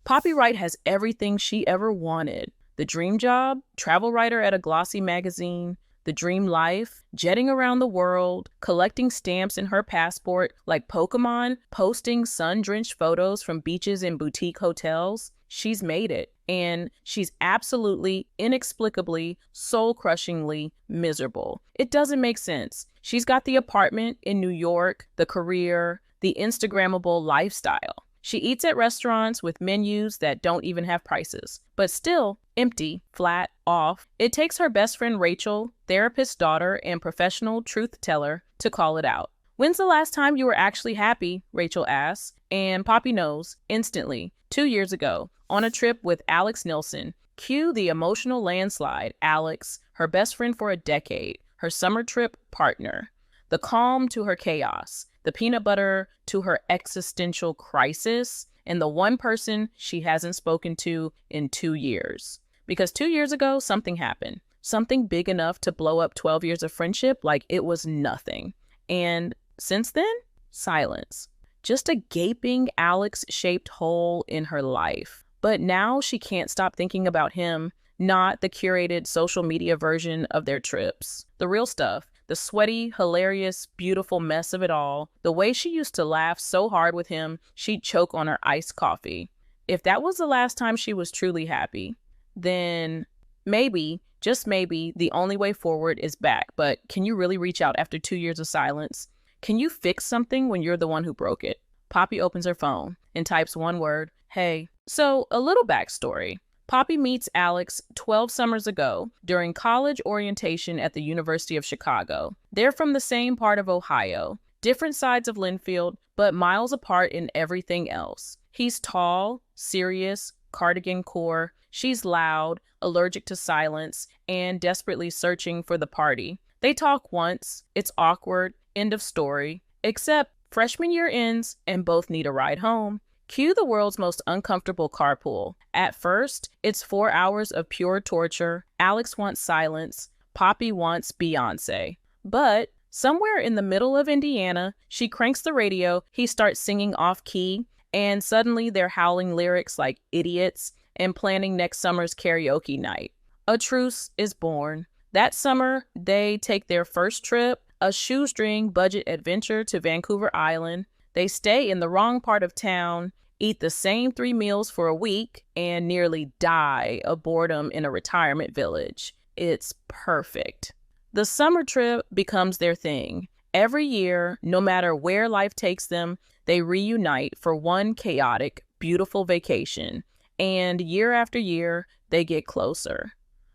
Poppy Wright has everything she ever wanted. The dream job, travel writer at a glossy magazine, the dream life, jetting around the world, collecting stamps in her passport like Pokemon, posting sun-drenched photos from beaches and boutique hotels. She's made it, and she's absolutely, inexplicably, soul-crushingly miserable. It doesn't make sense. She's got the apartment in New York, the career, the Instagrammable lifestyle. She eats at restaurants with menus that don't even have prices, but still empty, flat, off. It takes her best friend Rachel, therapist's daughter and professional truth teller, to call it out. "When's the last time you were actually happy?" Rachel asks, and Poppy knows instantly. 2 years ago, on a trip with Alex Nilsson. Cue the emotional landslide. Alex, her best friend for a decade, her summer trip partner. The calm to her chaos, the peanut butter to her existential crisis, and the one person she hasn't spoken to in 2 years. Because 2 years ago, something happened. Something big enough to blow up 12 years of friendship like it was nothing. And since then, silence. Just a gaping Alex-shaped hole in her life. But now she can't stop thinking about him, not the curated social media version of their trips. The real stuff. The sweaty, hilarious, beautiful mess of it all. The way she used to laugh so hard with him, she'd choke on her iced coffee. If that was the last time she was truly happy, then maybe, just maybe, the only way forward is back. But can you really reach out after 2 years of silence? Can you fix something when you're the one who broke it? Poppy opens her phone and types one word, "Hey." So, a little backstory. Poppy meets Alex 12 summers ago during college orientation at the University of Chicago. They're from the same part of Ohio, different sides of Linfield, but miles apart in everything else. He's tall, serious, cardigan core. She's loud, allergic to silence, and desperately searching for the party. They talk once, it's awkward, end of story. Except freshman year ends and both need a ride home. Cue the world's most uncomfortable carpool. At first, it's 4 hours of pure torture. Alex wants silence. Poppy wants Beyonce. But somewhere in the middle of Indiana, she cranks the radio, he starts singing off-key, and suddenly they're howling lyrics like idiots and planning next summer's karaoke night. A truce is born. That summer, they take their first trip, a shoestring budget adventure to Vancouver Island. They stay in the wrong part of town, eat the same 3 meals for a week, and nearly die of boredom in a retirement village. It's perfect. The summer trip becomes their thing. Every year, no matter where life takes them, they reunite for one chaotic, beautiful vacation. And year after year, they get closer.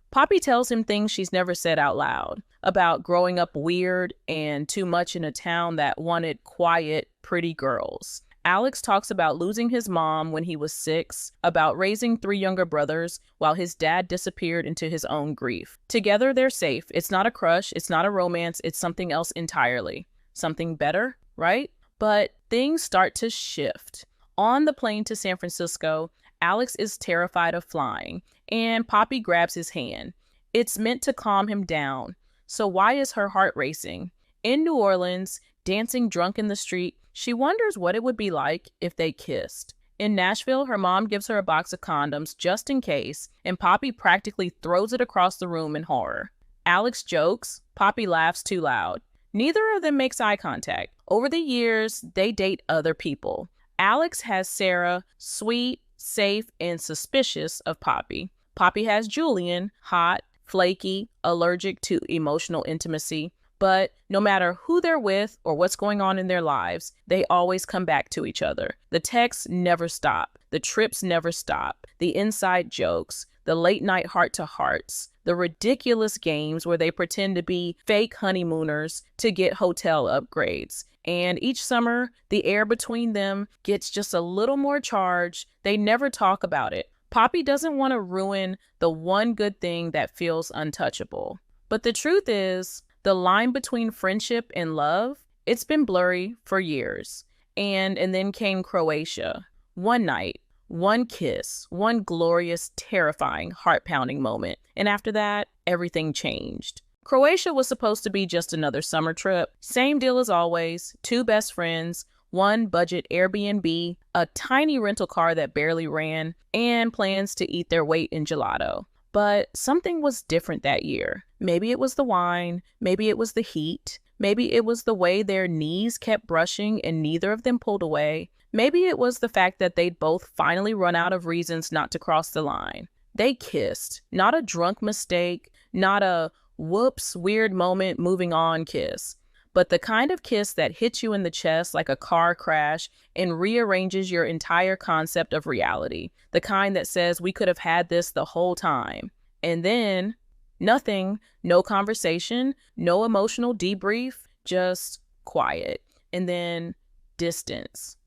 Poppy tells him things she's never said out loud, about growing up weird and too much in a town that wanted quiet, pretty girls. Alex talks about losing his mom when he was 6, about raising 3 younger brothers while his dad disappeared into his own grief. Together, they're safe. It's not a crush, it's not a romance, it's something else entirely. Something better, right? But things start to shift. On the plane to San Francisco, Alex is terrified of flying, and Poppy grabs his hand. It's meant to calm him down. So why is her heart racing? In New Orleans, dancing drunk in the street, she wonders what it would be like if they kissed. In Nashville, her mom gives her a box of condoms just in case, and Poppy practically throws it across the room in horror. Alex jokes, Poppy laughs too loud. Neither of them makes eye contact. Over the years, they date other people. Alex has Sarah, sweet, safe, and suspicious of Poppy. Poppy has Julian, hot, flaky, allergic to emotional intimacy. But no matter who they're with or what's going on in their lives, they always come back to each other. The texts never stop. The trips never stop. The inside jokes, the late night heart-to-hearts, the ridiculous games where they pretend to be fake honeymooners to get hotel upgrades. And each summer, the air between them gets just a little more charged. They never talk about it. Poppy doesn't want to ruin the one good thing that feels untouchable. But the truth is, the line between friendship and love, it's been blurry for years. And then came Croatia. One night, one kiss, one glorious, terrifying, heart-pounding moment. And after that, everything changed. Croatia was supposed to be just another summer trip. Same deal as always, 2 best friends, one budget Airbnb, a tiny rental car that barely ran, and plans to eat their weight in gelato. But something was different that year. Maybe it was the wine, maybe it was the heat, maybe it was the way their knees kept brushing and neither of them pulled away. Maybe it was the fact that they'd both finally run out of reasons not to cross the line. They kissed, not a drunk mistake, not a whoops, weird moment, moving on kiss, but the kind of kiss that hits you in the chest like a car crash and rearranges your entire concept of reality. The kind that says we could have had this the whole time. And then nothing, no conversation, no emotional debrief, just quiet. And then distance.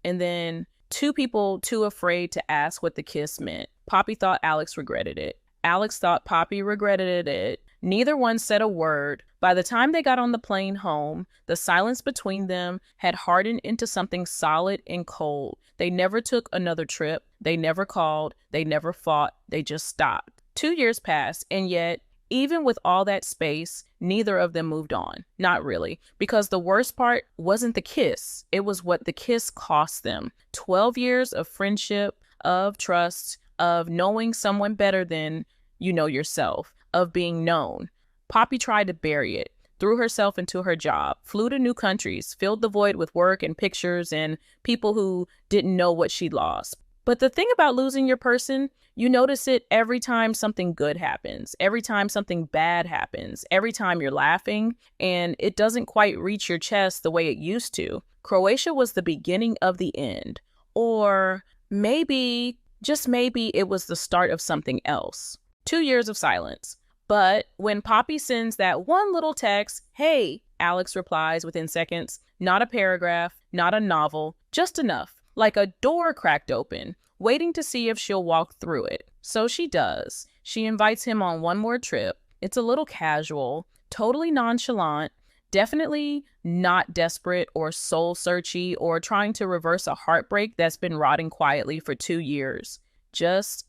And then two people too afraid to ask what the kiss meant. Poppy thought Alex regretted it. Alex thought Poppy regretted it. Neither one said a word. By the time they got on the plane home, the silence between them had hardened into something solid and cold. They never took another trip. They never called. They never fought. They just stopped. 2 years passed, and yet, even with all that space, neither of them moved on. Not really, because the worst part wasn't the kiss. It was what the kiss cost them. 12 years of friendship, of trust, of knowing someone better than you know yourself, of being known. Poppy tried to bury it, threw herself into her job, flew to new countries, filled the void with work and pictures and people who didn't know what she'd lost. But the thing about losing your person, you notice it every time something good happens, every time something bad happens, every time you're laughing, and it doesn't quite reach your chest the way it used to. Croatia was the beginning of the end. Or maybe, just maybe, it was the start of something else. 2 years of silence. But when Poppy sends that one little text, "Hey," Alex replies within seconds. Not a paragraph, not a novel, just enough. Like a door cracked open, waiting to see if she'll walk through it. So she does. She invites him on one more trip. It's a little casual, totally nonchalant, definitely not desperate or soul-searchy or trying to reverse a heartbreak that's been rotting quietly for 2 years. Just,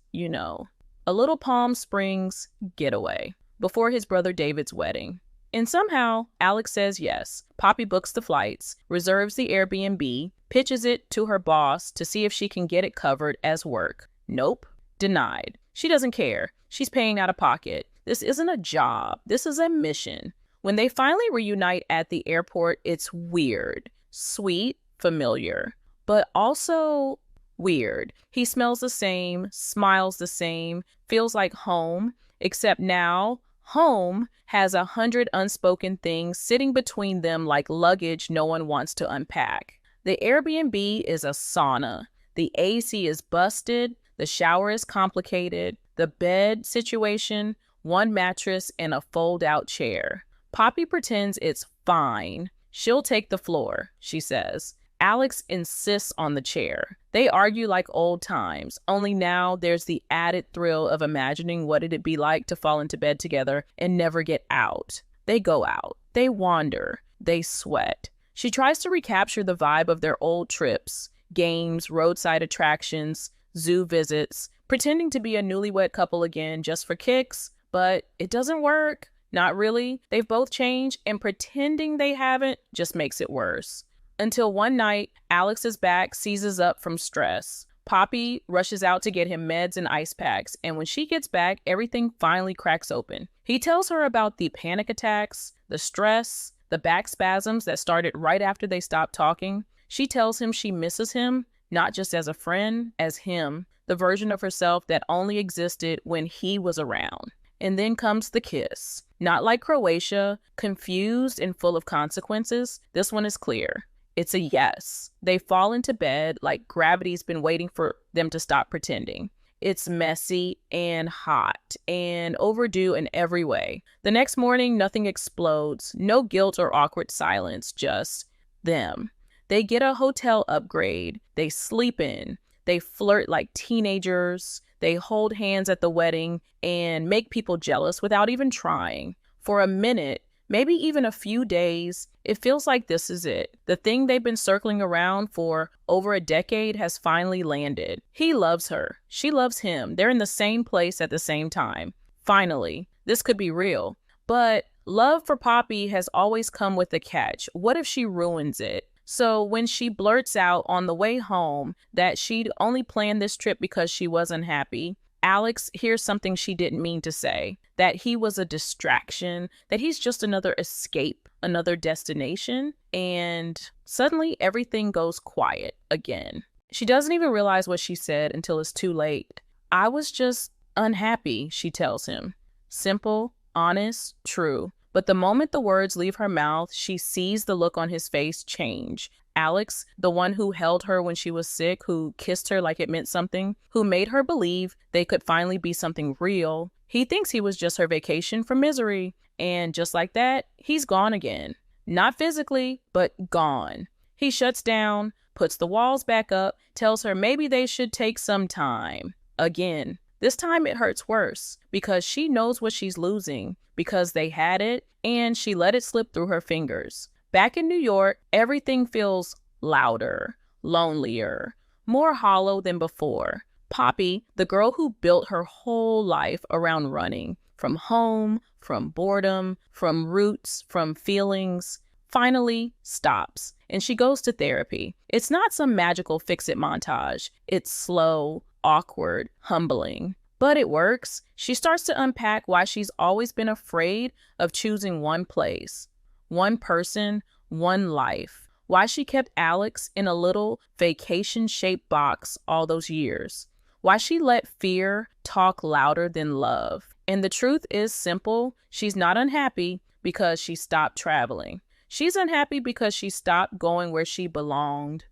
a little Palm Springs getaway before his brother David's wedding. And somehow, Alex says yes. Poppy books the flights, reserves the Airbnb, pitches it to her boss to see if she can get it covered as work. Nope. Denied. She doesn't care. She's paying out of pocket. This isn't a job. This is a mission. When they finally reunite at the airport, it's weird, sweet, familiar, but also weird. He smells the same, smiles the same, feels like home, except now home has 100 unspoken things sitting between them like luggage no one wants to unpack. The Airbnb is a sauna. The AC is busted. The shower is complicated. The bed situation, one mattress and a fold-out chair. Poppy pretends it's fine. She'll take the floor, she says. Alex insists on the chair. They argue like old times, only now there's the added thrill of imagining what it'd be like to fall into bed together and never get out. They go out. They wander. They sweat. She tries to recapture the vibe of their old trips, games, roadside attractions, zoo visits, pretending to be a newlywed couple again just for kicks, but it doesn't work. Not really. They've both changed, and pretending they haven't just makes it worse. Until one night, Alex's back seizes up from stress. Poppy rushes out to get him meds and ice packs, and when she gets back, everything finally cracks open. He tells her about the panic attacks, the stress, the back spasms that started right after they stopped talking. She tells him she misses him, not just as a friend, as him, the version of herself that only existed when he was around. And then comes the kiss. Not like Croatia, confused and full of consequences. This one is clear. It's a yes. They fall into bed like gravity's been waiting for them to stop pretending. It's messy and hot and overdue in every way. The next morning, nothing explodes. No guilt or awkward silence, just them. They get a hotel upgrade. They sleep in. They flirt like teenagers. They hold hands at the wedding and make people jealous without even trying. For a minute, maybe even a few days, it feels like this is it. The thing they've been circling around for over a decade has finally landed. He loves her. She loves him. They're in the same place at the same time. Finally, this could be real. But love for Poppy has always come with a catch. What if she ruins it? So when she blurts out on the way home that she'd only planned this trip because she was unhappy, Alex hears something she didn't mean to say, that he was a distraction, that he's just another escape, another destination, and suddenly everything goes quiet again. She doesn't even realize what she said until it's too late. I was just unhappy, she tells him. Simple, honest, true. But the moment the words leave her mouth, she sees the look on his face change. Alex, the one who held her when she was sick, who kissed her like it meant something, who made her believe they could finally be something real, he thinks he was just her vacation from misery. And just like that, he's gone again. Not physically, but gone. He shuts down, puts the walls back up, tells her maybe they should take some time. Again. This time it hurts worse because she knows what she's losing, because they had it and she let it slip through her fingers. Back in New York, everything feels louder, lonelier, more hollow than before. Poppy, the girl who built her whole life around running, from home, from boredom, from roots, from feelings, finally stops and she goes to therapy. It's not some magical fix-it montage. It's slow, awkward, humbling. But it works. She starts to unpack why she's always been afraid of choosing one place, one person, one life. Why she kept Alex in a little vacation-shaped box all those years. Why she let fear talk louder than love. And the truth is simple. She's not unhappy because she stopped traveling. She's unhappy because she stopped going where she belonged.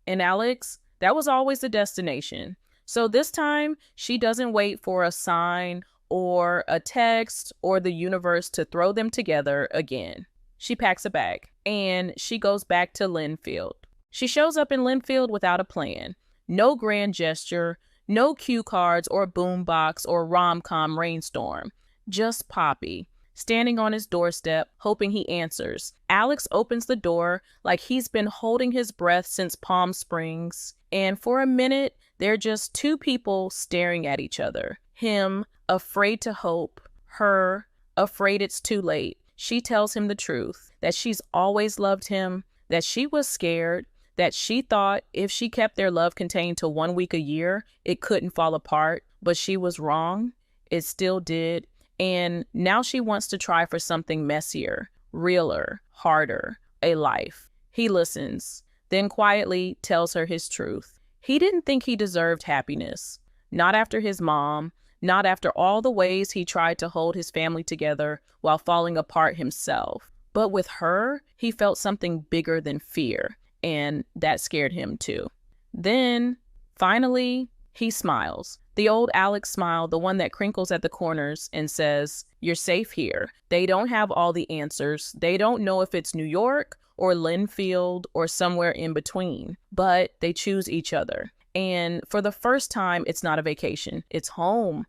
And Alex, that was always the destination. So this time, she doesn't wait for a sign or a text or the universe to throw them together again. She packs a bag and she goes back to Linfield. She shows up in Linfield without a plan. No grand gesture, no cue cards or boombox or rom-com rainstorm. Just Poppy, standing on his doorstep, hoping he answers. Alex opens the door like he's been holding his breath since Palm Springs. And for a minute, they're just two people staring at each other. Him, afraid to hope. Her, afraid it's too late. She tells him the truth, that she's always loved him, that she was scared, that she thought if she kept their love contained to 1 week a year, it couldn't fall apart. But she was wrong. It still did. And now she wants to try for something messier, realer, harder, a life. He listens, then quietly tells her his truth. He didn't think he deserved happiness. Not after his mom, not after all the ways he tried to hold his family together while falling apart himself. But with her, he felt something bigger than fear, and that scared him too. Then, finally, he smiles. The old Alex smile, the one that crinkles at the corners and says, "You're safe here." They don't have all the answers. They don't know if it's New York or Linfield or somewhere in between, but they choose each other. And for the first time, it's not a vacation. It's home.